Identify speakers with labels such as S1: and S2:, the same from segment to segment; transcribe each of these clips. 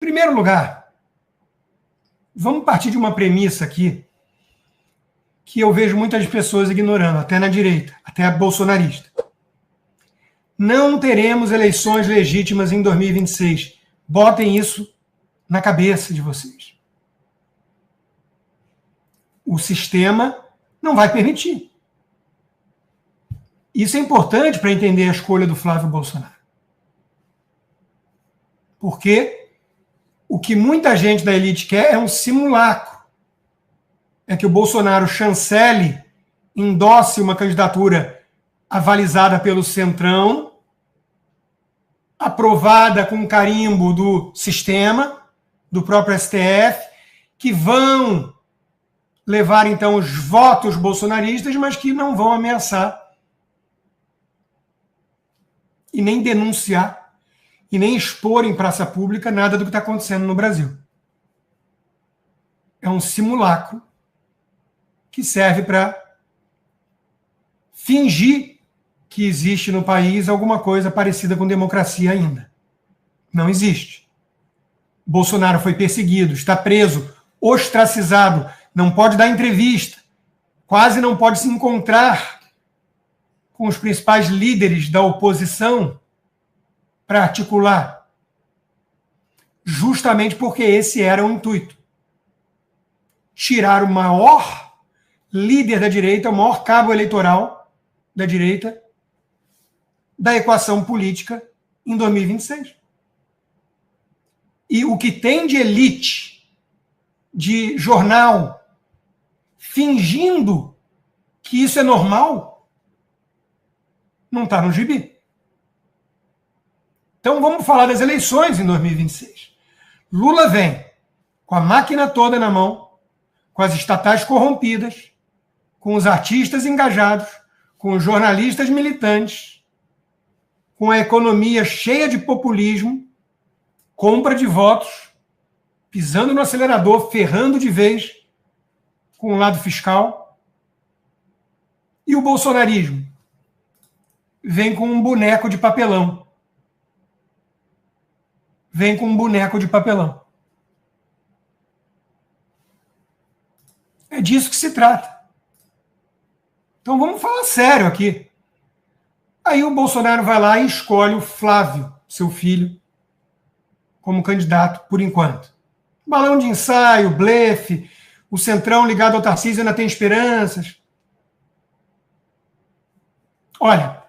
S1: Em primeiro lugar, vamos partir de uma premissa aqui que eu vejo muitas pessoas ignorando, até na direita, até a bolsonarista. Não teremos eleições legítimas em 2026. Botem isso na cabeça de vocês. O sistema não vai permitir. Isso é importante para entender a escolha do Flávio Bolsonaro. Porque o que muita gente da elite quer é um simulacro. É que o Bolsonaro chancele, endosse uma candidatura avalizada pelo Centrão, aprovada com carimbo do sistema, do próprio STF, que vão levar, então, os votos bolsonaristas, mas que não vão ameaçar e nem denunciar e nem expor em praça pública nada do que está acontecendo no Brasil. É um simulacro que serve para fingir que existe no país alguma coisa parecida com democracia ainda. Não existe. Bolsonaro foi perseguido, está preso, ostracizado, não pode dar entrevista, quase não pode se encontrar com os principais líderes da oposição para articular, justamente porque esse era o intuito. Tirar o maior líder da direita, o maior cabo eleitoral da direita, da equação política em 2026. E o que tem de elite, de jornal, fingindo que isso é normal, não está no gibi. Então vamos falar das eleições em 2026. Lula vem com a máquina toda na mão, com as estatais corrompidas, com os artistas engajados, com os jornalistas militantes, com a economia cheia de populismo, compra de votos, pisando no acelerador, ferrando de vez com o lado fiscal. E o bolsonarismo vem com um boneco de papelão. Vem com um boneco de papelão. É disso que se trata. Então vamos falar sério aqui. Aí o Bolsonaro vai lá e escolhe o Flávio, seu filho, como candidato por enquanto. Balão de ensaio, blefe, o Centrão ligado ao Tarcísio ainda tem esperanças. Olha,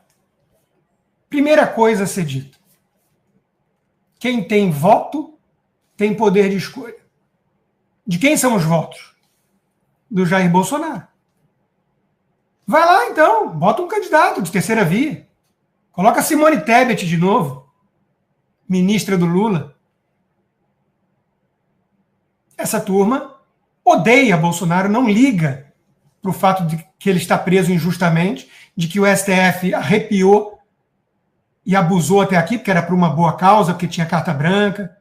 S1: primeira coisa a ser dita. Quem tem voto tem poder de escolha. De quem são os votos? Do Jair Bolsonaro. Vai lá, então, bota um candidato de terceira via. Coloca Simone Tebet de novo, ministra do Lula. Essa turma odeia Bolsonaro, não liga para o fato de que ele está preso injustamente, de que o STF arrepiou e abusou até aqui, porque era por uma boa causa, porque tinha carta branca.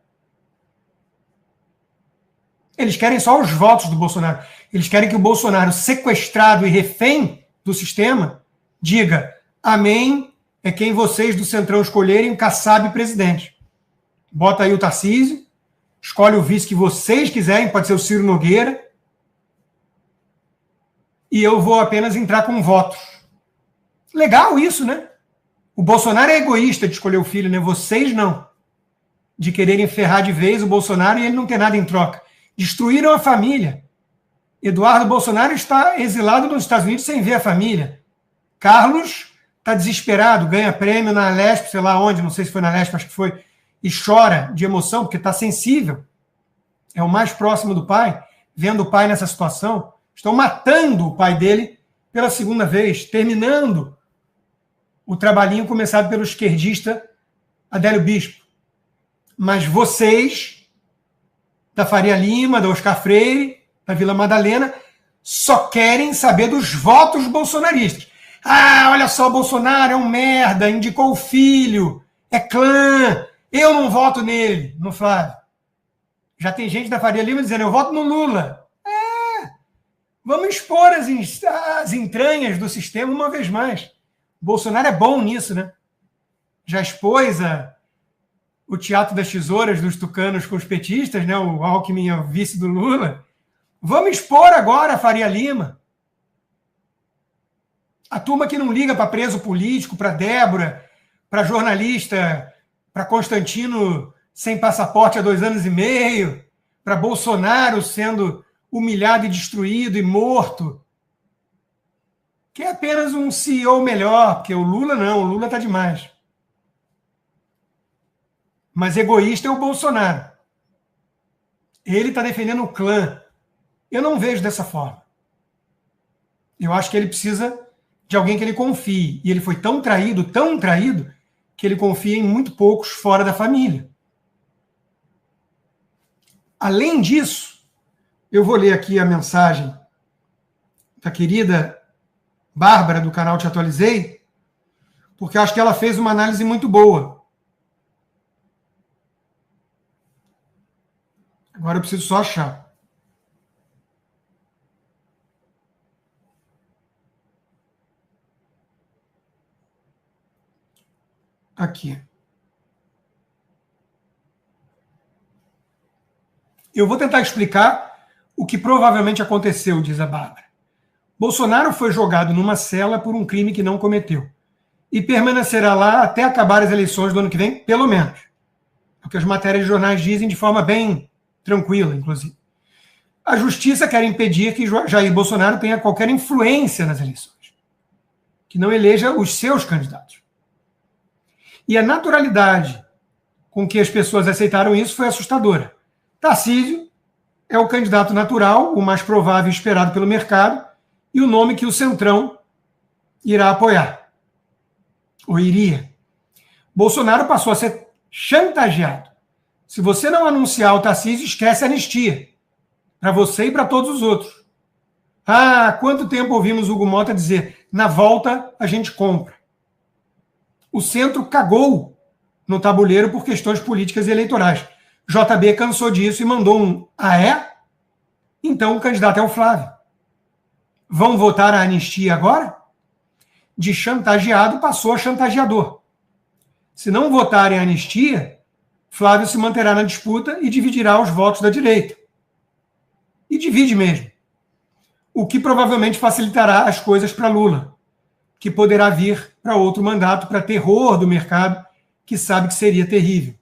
S1: Eles querem só os votos do Bolsonaro. Eles querem que o Bolsonaro, sequestrado e refém do sistema, diga: amém, é quem vocês do Centrão escolherem, o Kassab presidente. Bota aí o Tarcísio, escolhe o vice que vocês quiserem, pode ser o Ciro Nogueira, e eu vou apenas entrar com votos. Legal isso, né? O Bolsonaro é egoísta de escolher o filho, né? Vocês não. De quererem ferrar de vez o Bolsonaro e ele não ter nada em troca. Destruíram a família. Eduardo Bolsonaro está exilado nos Estados Unidos sem ver a família. Carlos está desesperado, ganha prêmio na Lesp, sei lá onde, não sei se foi na Lesp, acho que foi, e chora de emoção, porque está sensível. É o mais próximo do pai, vendo o pai nessa situação. Estão matando o pai dele pela segunda vez, terminando o trabalhinho começado pelo esquerdista Adélio Bispo. Mas vocês, da Faria Lima, da Oscar Freire, da Vila Madalena, só querem saber dos votos bolsonaristas. Ah, olha só, Bolsonaro é um merda, indicou o filho, é clã, eu não voto nele, no Flávio. Já tem gente da Faria Lima dizendo: eu voto no Lula. Vamos expor as entranhas do sistema uma vez mais. Bolsonaro é bom nisso, né? Já expôs o teatro das tesouras dos tucanos com os petistas, né? O Alckmin é o vice do Lula. Vamos expor agora a Faria Lima. A turma que não liga para preso político, para Débora, para jornalista, para Constantino sem passaporte há 2 anos e meio, para Bolsonaro sendo humilhado e destruído e morto, que é apenas um CEO melhor, porque o Lula não, o Lula está demais. Mas egoísta é o Bolsonaro. Ele está defendendo o clã. Eu não vejo dessa forma. Eu acho que ele precisa de alguém que ele confie. E ele foi tão traído, que ele confia em muito poucos fora da família. Além disso, eu vou ler aqui a mensagem da querida Bárbara, do canal Te Atualizei, porque eu acho que ela fez uma análise muito boa. Agora eu preciso só achar. Aqui. Eu vou tentar explicar o que provavelmente aconteceu, diz a Bárbara. Bolsonaro foi jogado numa cela por um crime que não cometeu e permanecerá lá até acabar as eleições do ano que vem, pelo menos. É o que as matérias de jornais dizem de forma bem tranquila, inclusive. A justiça quer impedir que Jair Bolsonaro tenha qualquer influência nas eleições, que não eleja os seus candidatos. E a naturalidade com que as pessoas aceitaram isso foi assustadora. Tarcísio é o candidato natural, o mais provável e esperado pelo mercado, e o nome que o Centrão irá apoiar. Ou iria. Bolsonaro passou a ser chantageado. Se você não anunciar o Tarcísio, esquece a anistia. Para você e para todos os outros. Ah, quanto tempo ouvimos Hugo Mota dizer, na volta a gente compra. O centro cagou no tabuleiro por questões políticas e eleitorais. JB cansou disso e mandou um "ah, é?" Então o candidato é o Flávio. Vão votar a anistia agora? De chantageado passou a chantageador. Se não votarem a anistia, Flávio se manterá na disputa e dividirá os votos da direita. E divide mesmo. O que provavelmente facilitará as coisas para Lula, que poderá vir para outro mandato para terror do mercado, que sabe que seria terrível.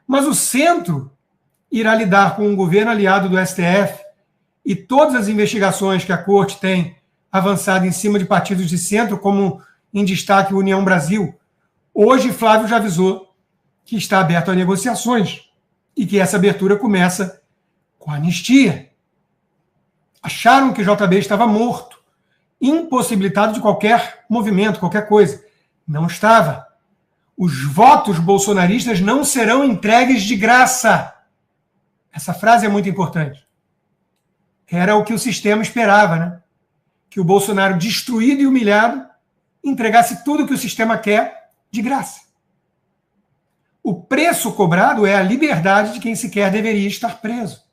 S1: Mas o centro irá lidar com um governo aliado do STF e todas as investigações que a corte tem avançado em cima de partidos de centro, como em destaque União Brasil. Hoje, Flávio já avisou que está aberto a negociações e que essa abertura começa com a anistia. Acharam que JB estava morto, impossibilitado de qualquer movimento, qualquer coisa. Não estava. Os votos bolsonaristas não serão entregues de graça. Essa frase é muito importante. Era o que o sistema esperava, né? Que o Bolsonaro, destruído e humilhado, entregasse tudo que o sistema quer de graça. O preço cobrado é a liberdade de quem sequer deveria estar preso.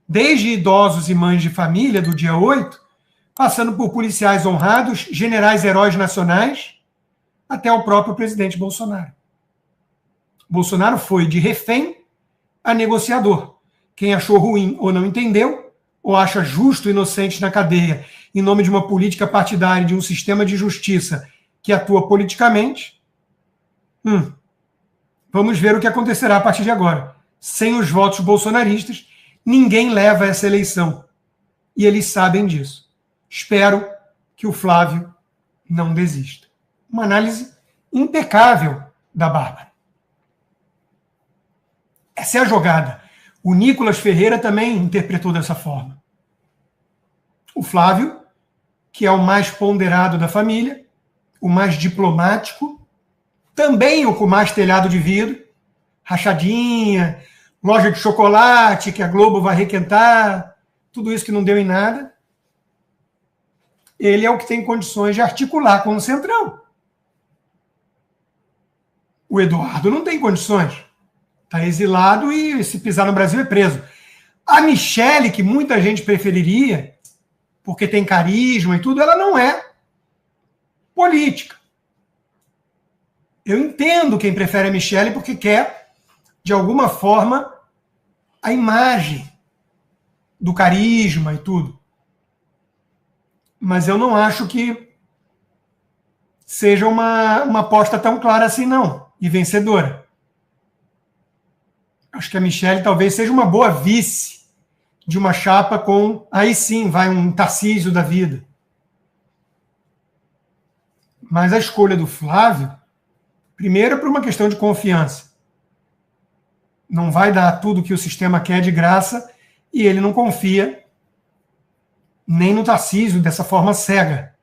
S1: Desde idosos e mães de família do dia 8, passando por policiais honrados, generais heróis nacionais, até o próprio presidente Bolsonaro. Bolsonaro foi de refém a negociador. Quem achou ruim ou não entendeu, ou acha justo inocente na cadeia, em nome de uma política partidária, de um sistema de justiça que atua politicamente, vamos ver o que acontecerá a partir de agora. Sem os votos bolsonaristas, ninguém leva essa eleição. E eles sabem disso. Espero que o Flávio não desista. Uma análise impecável da Bárbara. Essa é a jogada. O Nicolas Ferreira também interpretou dessa forma. O Flávio, que é o mais ponderado da família, o mais diplomático, também o com mais telhado de vidro, rachadinha, loja de chocolate que a Globo vai requentar, tudo isso que não deu em nada. Ele é o que tem condições de articular com o Centrão. O Eduardo não tem condições. Está exilado e, se pisar no Brasil, é preso. A Michele, que muita gente preferiria, porque tem carisma e tudo, ela não é política. Eu entendo quem prefere a Michele porque quer de alguma forma, a imagem do carisma e tudo. Mas eu não acho que seja uma aposta tão clara assim, não, e vencedora. Acho que a Michelle talvez seja uma boa vice de uma chapa com, aí sim, vai um Tarcísio da vida. Mas a escolha do Flávio, primeiro por uma questão de confiança. Não vai dar tudo que o sistema quer de graça e ele não confia nem no Tarcísio dessa forma cega.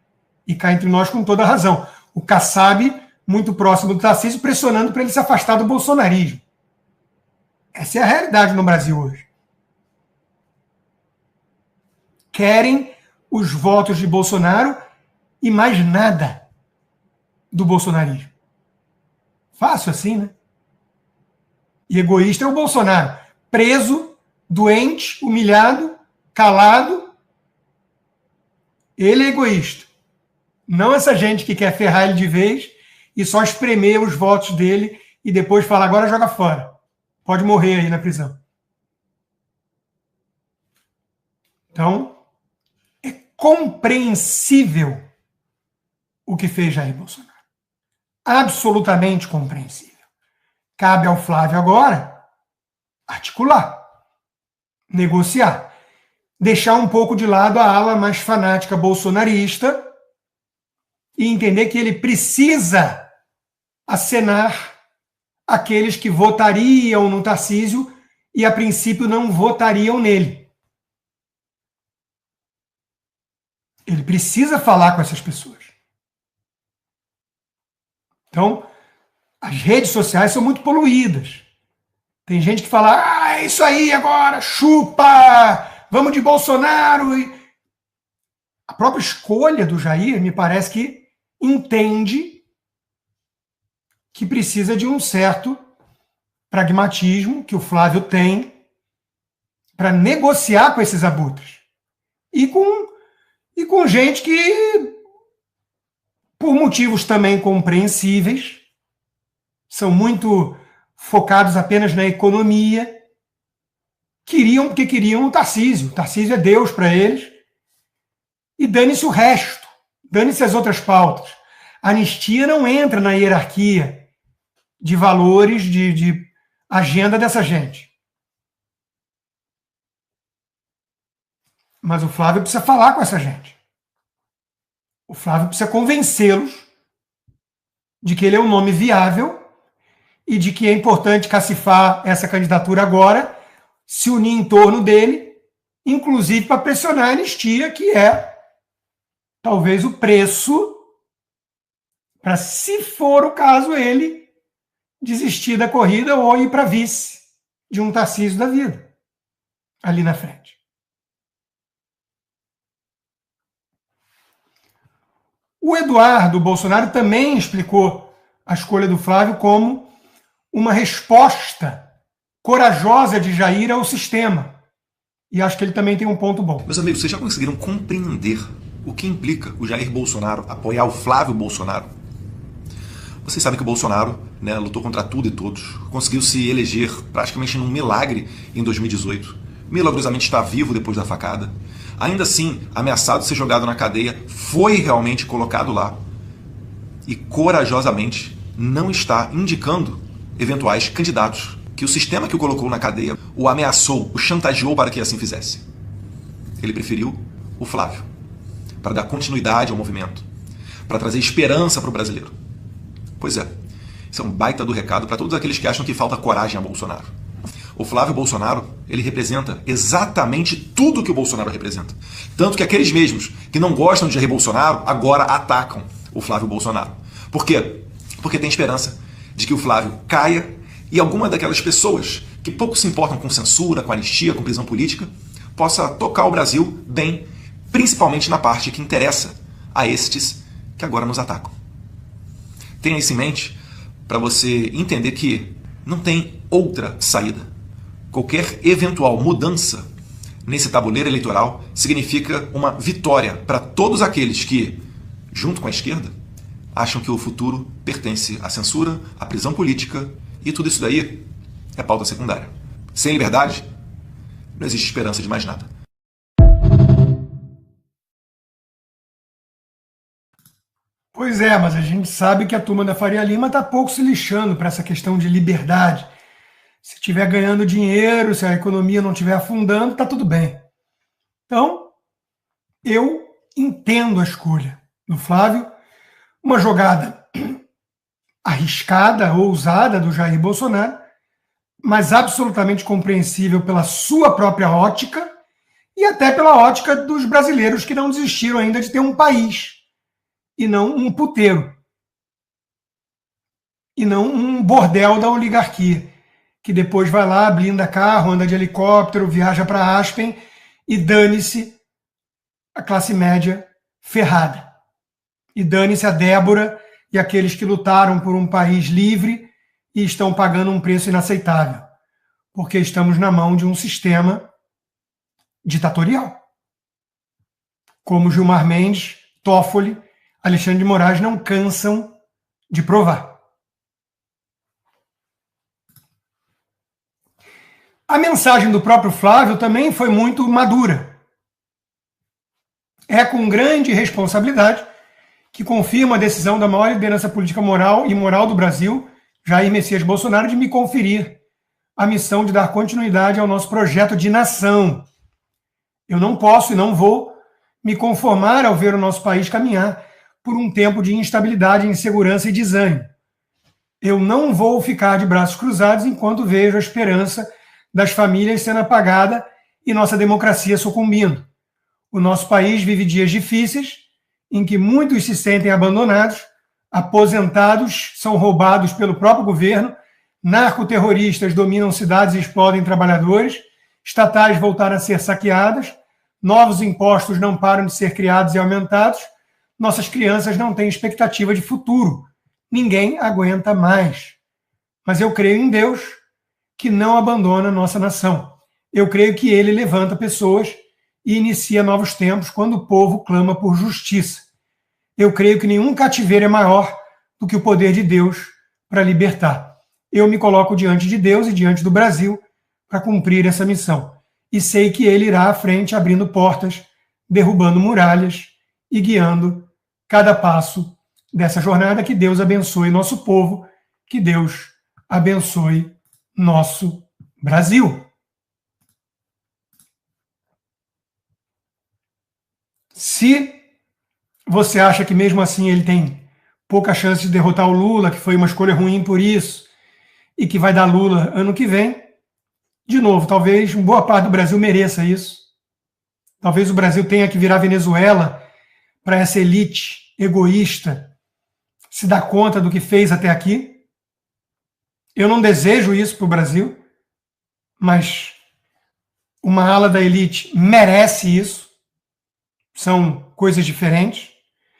S1: E cá entre nós com toda a razão. O Kassab, muito próximo do Tarcísio, pressionando para ele se afastar do bolsonarismo. Essa é a realidade no Brasil hoje. Querem os votos de Bolsonaro e mais nada do bolsonarismo. Fácil assim, né? E egoísta é o Bolsonaro. Preso, doente, humilhado, calado. Ele é egoísta. Não essa gente que quer ferrar ele de vez e só espremer os votos dele e depois falar, agora joga fora. Pode morrer aí na prisão. Então, é compreensível o que fez Jair Bolsonaro. Absolutamente compreensível. Cabe ao Flávio agora articular, negociar, deixar um pouco de lado a ala mais fanática bolsonarista e entender que ele precisa acenar aqueles que votariam no Tarcísio e, a princípio, não votariam nele. Ele precisa falar com essas pessoas. Então, as redes sociais são muito poluídas. Tem gente que fala, é isso aí agora, chupa, vamos de Bolsonaro. A própria escolha do Jair me parece que entende que precisa de um certo pragmatismo que o Flávio tem para negociar com esses abutres. E com gente que, por motivos também compreensíveis, são muito focados apenas na economia, porque queriam o Tarcísio. O Tarcísio é Deus para eles. E dane-se o resto, dane-se as outras pautas. A anistia não entra na hierarquia de valores, de agenda dessa gente. Mas o Flávio precisa falar com essa gente. O Flávio precisa convencê-los de que ele é um nome viável e de que é importante cacifar essa candidatura agora, se unir em torno dele, inclusive para pressionar a anistia, que é talvez o preço para, se for o caso, ele desistir da corrida ou ir para vice de um Tarcísio da vida, ali na frente. O Eduardo Bolsonaro também explicou a escolha do Flávio como uma resposta corajosa de Jair ao sistema. E acho que ele também tem um ponto bom.
S2: Meus amigos, vocês já conseguiram compreender o que implica o Jair Bolsonaro apoiar o Flávio Bolsonaro? Vocês sabem que o Bolsonaro, né, lutou contra tudo e todos, conseguiu se eleger praticamente num milagre em 2018. Milagrosamente está vivo depois da facada. Ainda assim, ameaçado de ser jogado na cadeia, foi realmente colocado lá. E corajosamente não está indicando eventuais candidatos que o sistema que o colocou na cadeia o ameaçou, o chantageou para que assim fizesse. Ele preferiu o Flávio, para dar continuidade ao movimento, para trazer esperança para o brasileiro. Pois é, isso é um baita do recado para todos aqueles que acham que falta coragem a Bolsonaro. O Flávio Bolsonaro, ele representa exatamente tudo que o Bolsonaro representa. Tanto que aqueles mesmos que não gostam de Jair Bolsonaro agora atacam o Flávio Bolsonaro. Por quê? Porque tem esperança de que o Flávio caia e alguma daquelas pessoas que pouco se importam com censura, com anistia, com prisão política, possa tocar o Brasil bem, principalmente na parte que interessa a estes que agora nos atacam. Tenha isso em mente para você entender que não tem outra saída. Qualquer eventual mudança nesse tabuleiro eleitoral significa uma vitória para todos aqueles que, junto com a esquerda, acham que o futuro pertence à censura, à prisão política e tudo isso daí é pauta secundária. Sem liberdade, não existe esperança de mais nada.
S1: Pois é, mas a gente sabe que a turma da Faria Lima está pouco se lixando para essa questão de liberdade. Se estiver ganhando dinheiro, se a economia não estiver afundando, está tudo bem. Então, eu entendo a escolha do Flávio, uma jogada arriscada, ousada do Jair Bolsonaro, mas absolutamente compreensível pela sua própria ótica e até pela ótica dos brasileiros que não desistiram ainda de ter um país e não um puteiro e não um bordel da oligarquia, que depois vai lá, blinda carro, anda de helicóptero, viaja para Aspen e dane-se a classe média ferrada. E dane-se a Débora e aqueles que lutaram por um país livre e estão pagando um preço inaceitável, porque estamos na mão de um sistema ditatorial. Como Gilmar Mendes, Toffoli, Alexandre de Moraes não cansam de provar. A mensagem do próprio Flávio também foi muito madura. É com grande responsabilidade que confirma a decisão da maior liderança política moral e moral do Brasil, Jair Messias Bolsonaro, de me conferir a missão de dar continuidade ao nosso projeto de nação. Eu não posso e não vou me conformar ao ver o nosso país caminhar por um tempo de instabilidade, insegurança e desânimo. Eu não vou ficar de braços cruzados enquanto vejo a esperança das famílias sendo apagada e nossa democracia sucumbindo. O nosso país vive dias difíceis em que muitos se sentem abandonados, aposentados são roubados pelo próprio governo, narcoterroristas dominam cidades e explodem trabalhadores, estatais voltaram a ser saqueadas, novos impostos não param de ser criados e aumentados, nossas crianças não têm expectativa de futuro. Ninguém aguenta mais. Mas eu creio em Deus, que não abandona a nossa nação. Eu creio que ele levanta pessoas e inicia novos tempos quando o povo clama por justiça. Eu creio que nenhum cativeiro é maior do que o poder de Deus para libertar. Eu me coloco diante de Deus e diante do Brasil para cumprir essa missão. E sei que ele irá à frente, abrindo portas, derrubando muralhas e guiando cada passo dessa jornada. Que Deus abençoe nosso povo, que Deus abençoe nosso Brasil. Se você acha que mesmo assim ele tem pouca chance de derrotar o Lula, que foi uma escolha ruim por isso, e que vai dar Lula ano que vem, de novo, talvez uma boa parte do Brasil mereça isso. Talvez o Brasil tenha que virar Venezuela para essa elite egoísta se dar conta do que fez até aqui. Eu não desejo isso para o Brasil, mas uma ala da elite merece isso. São coisas diferentes.